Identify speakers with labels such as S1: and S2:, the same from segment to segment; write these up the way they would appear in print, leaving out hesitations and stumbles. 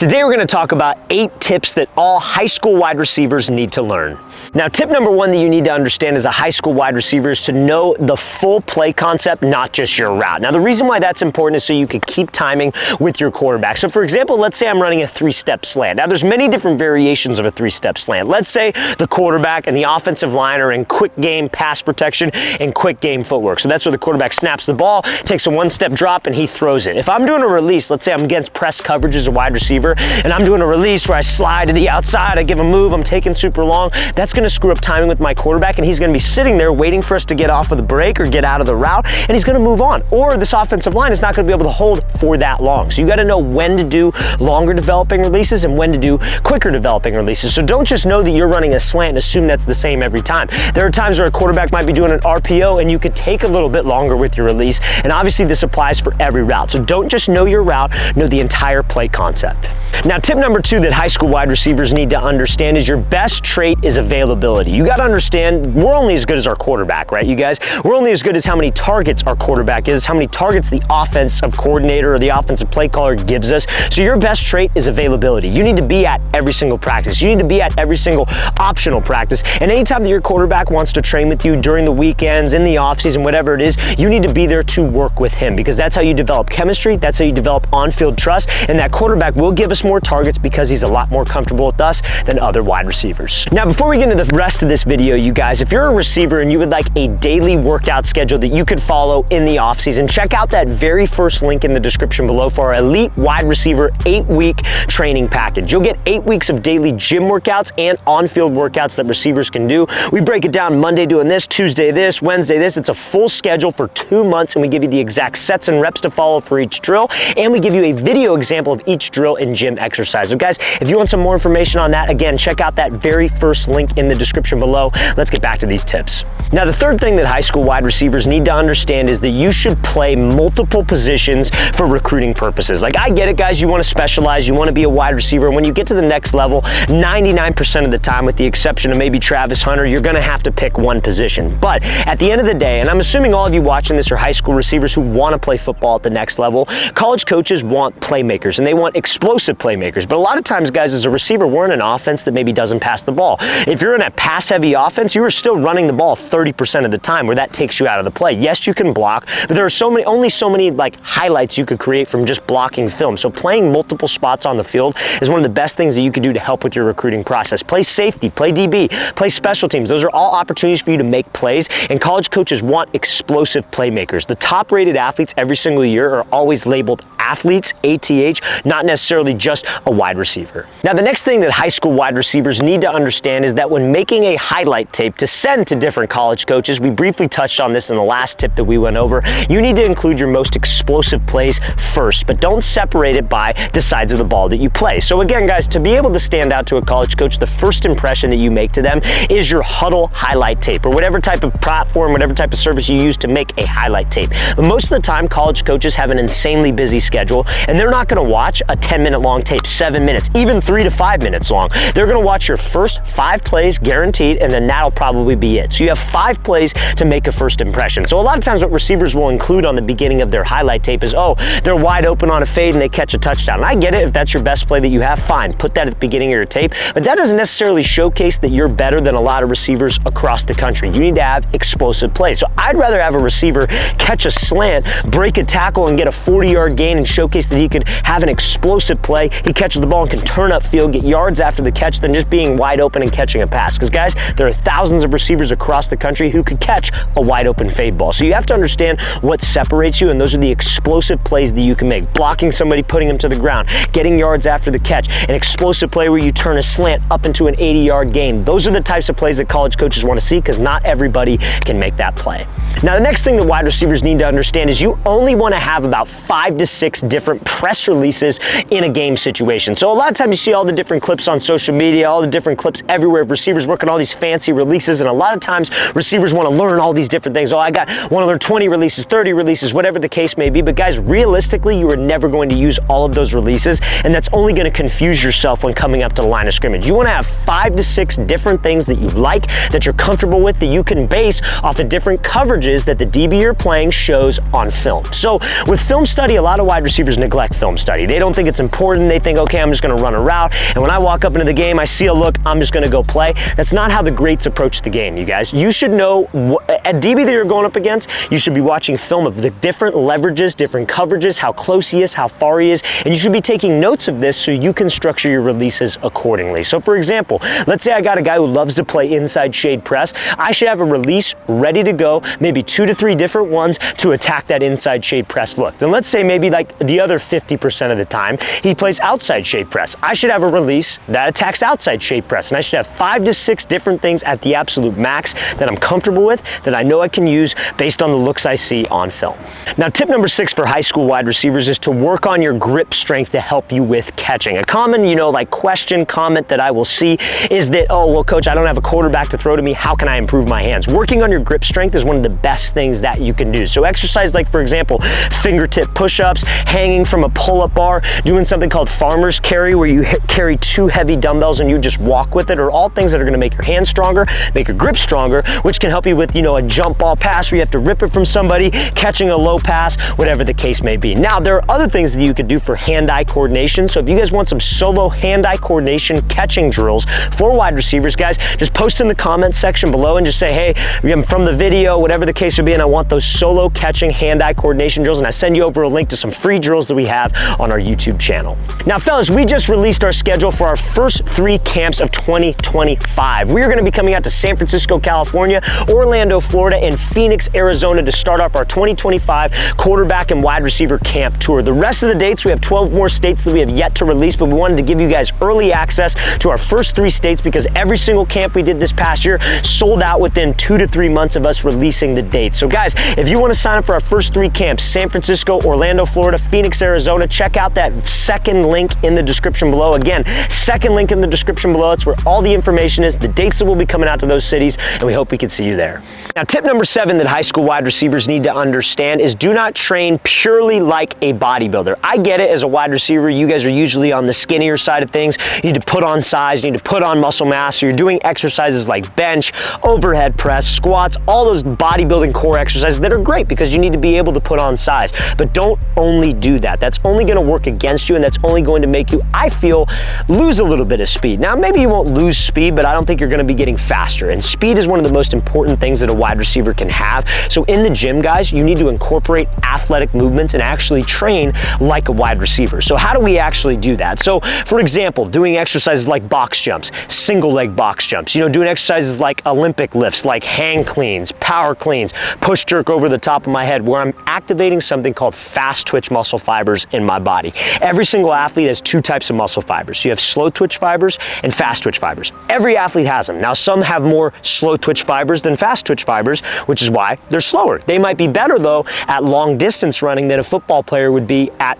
S1: Today we're going to talk about 8 tips that all high school wide receivers need to learn. Now, tip number 1 that you need to understand as a high school wide receiver is to know the full play concept, not just your route. Now, the reason why that's important is so you can keep timing with your quarterback. So for example, let's say I'm running a 3-step slant. Now, there's many different variations of a 3-step slant. Let's say the quarterback and the offensive line are in quick game pass protection and quick game footwork. So that's where the quarterback snaps the ball, takes a 1-step drop, and he throws it. If I'm doing a release, let's say I'm against press coverage as a wide receiver, and I'm doing a release where I slide to the outside, I give a move, I'm taking super long, that's gonna screw up timing with my quarterback, and he's gonna be sitting there waiting for us to get off of the break or get out of the route, and he's gonna move on. Or this offensive line is not gonna be able to hold for that long. So you gotta know when to do longer developing releases and when to do quicker developing releases. So don't just know that you're running a slant and assume that's the same every time. There are times where a quarterback might be doing an RPO and you could take a little bit longer with your release, and obviously this applies for every route. So don't just know your route, know the entire play concept. Now, tip number 2 that high school wide receivers need to understand is your best trait is availability. You got to understand we're only as good as our quarterback, right, you guys? We're only as good as how many targets our quarterback is, how many targets the offensive coordinator or the offensive play caller gives us. So your best trait is availability. You need to be at every single practice. You need to be at every single optional practice. And anytime that your quarterback wants to train with you during the weekends, in the offseason, whatever it is, you need to be there to work with him, because that's how you develop chemistry, that's how you develop on-field trust, and that quarterback will give us more targets because he's a lot more comfortable with us than other wide receivers. Now, before we get into the rest of this video, you guys, if you're a receiver and you would like a daily workout schedule that you could follow in the offseason, check out that very first link in the description below for our Elite Wide Receiver 8-week training package. You'll get 8 weeks of daily gym workouts and on-field workouts that receivers can do. We break it down: Monday doing this, Tuesday this, Wednesday this. It's a full schedule for 2 months, and we give you the exact sets and reps to follow for each drill, and we give you a video example of each drill and gym exercise. So guys, if you want some more information on that, again, check out that very first link in the description below. Let's get back to these tips. Now, the third thing that high school wide receivers need to understand is that you should play multiple positions for recruiting purposes. Like, I get it, guys, you want to specialize, you want to be a wide receiver, and when you get to the next level, 99% of the time, with the exception of maybe Travis Hunter, you're going to have to pick one position. But at the end of the day, and I'm assuming all of you watching this are high school receivers who want to play football at the next level, college coaches want playmakers, and they want explosive playmakers. But a lot of times, guys, as a receiver, we're in an offense that maybe doesn't pass the ball. If you're in a pass-heavy offense, you are still running the ball 30% of the time, where that takes you out of the play. Yes, you can block, but there are only so many like highlights you could create from just blocking film. So playing multiple spots on the field is one of the best things that you could do to help with your recruiting process. Play safety, play DB, play special teams. Those are all opportunities for you to make plays, and college coaches want explosive playmakers. The top-rated athletes every single year are always labeled athletes, ATH, not necessarily just a wide receiver. Now, the next thing that high school wide receivers need to understand is that when making a highlight tape to send to different college coaches, we briefly touched on this in the last tip that we went over, you need to include your most explosive plays first, but don't separate it by the sides of the ball that you play. So again, guys, to be able to stand out to a college coach, the first impression that you make to them is your huddle highlight tape, or whatever type of platform, whatever type of service you use to make a highlight tape. But most of the time, college coaches have an insanely busy schedule, and they're not going to watch a 10-minute long tape, 7 minutes, even 3 to 5 minutes long. They're going to watch your first 5 plays guaranteed, and then that'll probably be it. So you have 5 plays to make a first impression. So a lot of times what receivers will include on the beginning of their highlight tape is, oh, they're wide open on a fade and they catch a touchdown. And I get it. If that's your best play that you have, fine. Put that at the beginning of your tape. But that doesn't necessarily showcase that you're better than a lot of receivers across the country. You need to have explosive plays. So I'd rather have a receiver catch a slant, break a tackle, and get a 40-yard gain and showcase that he could have an explosive play. He catches the ball and can turn upfield, get yards after the catch, than just being wide open and catching a pass. Because, guys, there are thousands of receivers across the country who could catch a wide open fade ball. So you have to understand what separates you, and those are the explosive plays that you can make. Blocking somebody, putting them to the ground, getting yards after the catch, an explosive play where you turn a slant up into an 80-yard gain. Those are the types of plays that college coaches want to see, because not everybody can make that play. Now, the next thing that wide receivers need to understand is you only want to have about 5 to 6 different press releases in a game situation. So a lot of times you see all the different clips on social media, all the different clips everywhere of receivers working all these fancy releases, and a lot of times receivers want to learn all these different things. Oh, I want to learn 20 releases, 30 releases, whatever the case may be. But guys, realistically, you are never going to use all of those releases, and that's only going to confuse yourself when coming up to the line of scrimmage. You want to have 5 to 6 different things that you like, that you're comfortable with, that you can base off the different coverages that the DB you're playing shows on film. So with film study, a lot of wide receivers neglect film study. They don't think it's important bored and they think, okay, I'm just gonna run a route. And when I walk up into the game, I see a look, I'm just gonna go play. That's not how the greats approach the game, you guys. You should know, at DB that you're going up against, you should be watching film of the different leverages, different coverages, how close he is, how far he is, and you should be taking notes of this so you can structure your releases accordingly. So for example, let's say I got a guy who loves to play inside shade press. I should have a release ready to go, maybe 2 to 3 different ones to attack that inside shade press look. Then let's say maybe like the other 50% of the time, he plays outside shade press. I should have a release that attacks outside shade press, and I should have 5 to 6 different things at the absolute max that I'm comfortable with, that I know I can use based on the looks I see on film. Now, tip number 6 for high school wide receivers is to work on your grip strength to help you with catching. A common, like question, comment that I will see is that, oh, well, coach, I don't have a quarterback to throw to me. How can I improve my hands? Working on your grip strength is one of the best things that you can do. So exercise like, for example, fingertip push-ups, hanging from a pull-up bar, doing something called farmer's carry, where you carry 2 heavy dumbbells and you just walk with it, are all things that are gonna make your hands stronger, make your grip stronger, which can help you with, a jump ball pass where you have to rip it from somebody, catching a low pass, whatever the case may be. Now, there are other things that you could do for hand-eye coordination. So if you guys want some solo hand-eye coordination catching drills for wide receivers, guys, just post in the comments section below and just say, hey, I'm from the video, whatever the case would be, and I want those solo catching hand-eye coordination drills, and I send you over a link to some free drills that we have on our YouTube channel. Now, fellas, we just released our schedule for our first 3 camps of 2025. We are gonna be coming out to San Francisco, California, Orlando, Florida, and Phoenix, Arizona to start off our 2025 quarterback and wide receiver camp tour. The rest of the dates, we have 12 more states that we have yet to release, but we wanted to give you guys early access to our first 3 states because every single camp we did this past year sold out within 2 to 3 months of us releasing the dates. So guys, if you want to sign up for our first 3 camps, San Francisco, Orlando, Florida, Phoenix, Arizona, check out that second link in the description below. Again, second link in the description below. It's where all the information is, the dates that will be coming out to those cities, and we hope we can see you there. Now, tip number 7 that high school wide receivers need to understand is do not train purely like a bodybuilder. I get it, as a wide receiver, you guys are usually on the skinnier side of things. You need to put on size, you need to put on muscle mass, so you're doing exercises like bench, overhead press, squats, all those bodybuilding core exercises that are great because you need to be able to put on size. But don't only do that. That's only gonna work against you, and that's only going to make you, I feel, lose a little bit of speed. Now, maybe you won't lose speed, but I don't think you're gonna be getting faster. And speed is one of the most important things that a wide receiver can have. So in the gym, guys, you need to incorporate athletic movements and actually train like a wide receiver. So how do we actually do that? So for example, doing exercises like box jumps, single leg box jumps, doing exercises like Olympic lifts, like hang cleans, power cleans, push jerk over the top of my head, where I'm activating something called fast twitch muscle fibers in my body. Every single athlete has 2 types of muscle fibers. You have slow twitch fibers and fast twitch fibers. Every athlete has them. Now, some have more slow twitch fibers than fast twitch fibers, which is why they're slower. They might be better though at long distance running than a football player would be at,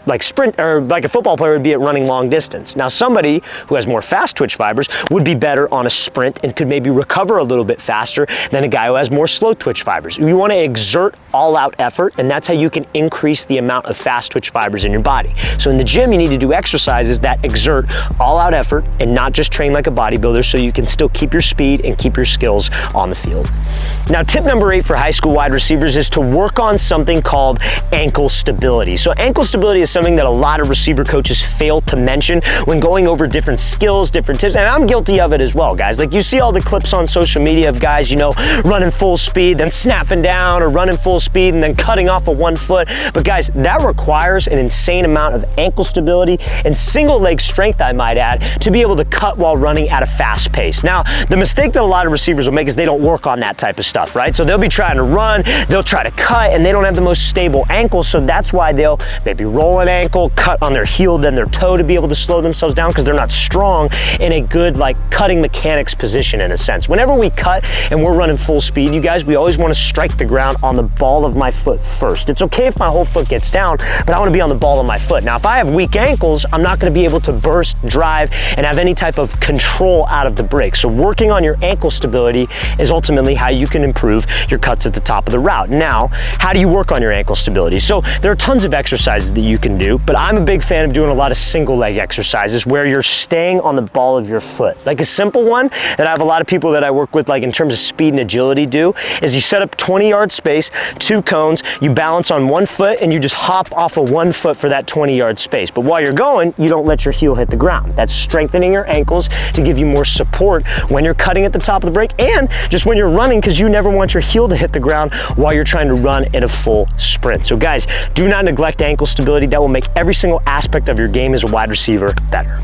S1: like sprint, or like a football player would be at running long distance. Now, somebody who has more fast twitch fibers would be better on a sprint and could maybe recover a little bit faster than a guy who has more slow twitch fibers. You want to exert all out effort, and that's how you can increase the amount of fast twitch fibers in your body. So in the gym, you need to do exercises that exert all out effort and not just train like a bodybuilder, so you can still keep your speed and keep your skills on the field. Now, tip number 8 for high school wide receivers is to work on something called ankle stability. So ankle stability is something that a lot of receiver coaches fail to mention when going over different skills, different tips, and I'm guilty of it as well, guys. Like, you see all the clips on social media of guys, running full speed, then snapping down, or running full speed and then cutting off of 1 foot. But guys, that requires an insane amount of ankle stability and single leg strength, I might add, to be able to cut while running at a fast pace. Now, the mistake that a lot of receivers will make is they don't work on that type of stuff, right? So they'll be trying to run, they'll try to cut, and they don't have the most stable ankles, so that's why they'll maybe roll an ankle, cut on their heel, then their toe to be able to slow themselves down, because they're not strong in a good, cutting mechanics position, in a sense. Whenever we cut and we're running full speed, you guys, we always want to strike the ground on the ball of my foot first. It's okay if my whole foot gets down, but I want to be on the ball of my foot. Now, if I have weak ankles, I'm not going to be able to burst, drive, and have any type of control out of the break. So working on your ankle stability is ultimately how you can improve your cuts at the top of the route. Now, how do you work on your ankle stability? So there are tons of exercises that you can do, but I'm a big fan of doing a lot of single leg exercises where you're staying on the ball of your foot. Like a simple one that I have a lot of people that I work with, in terms of speed and agility, do is you set up 20-yard space, 2 cones, you balance on 1 foot, and you just hop off of 1 foot for that 20-yard space. But while you're going, you don't let your heel hit the ground. That's strengthening your ankles to give you more support when you're cutting at the top of the break and just when you're running, because you never want your heel to hit the ground while you're trying to run at a full sprint. So guys, do not neglect ankle stability. That will make every single aspect of your game as a wide receiver better.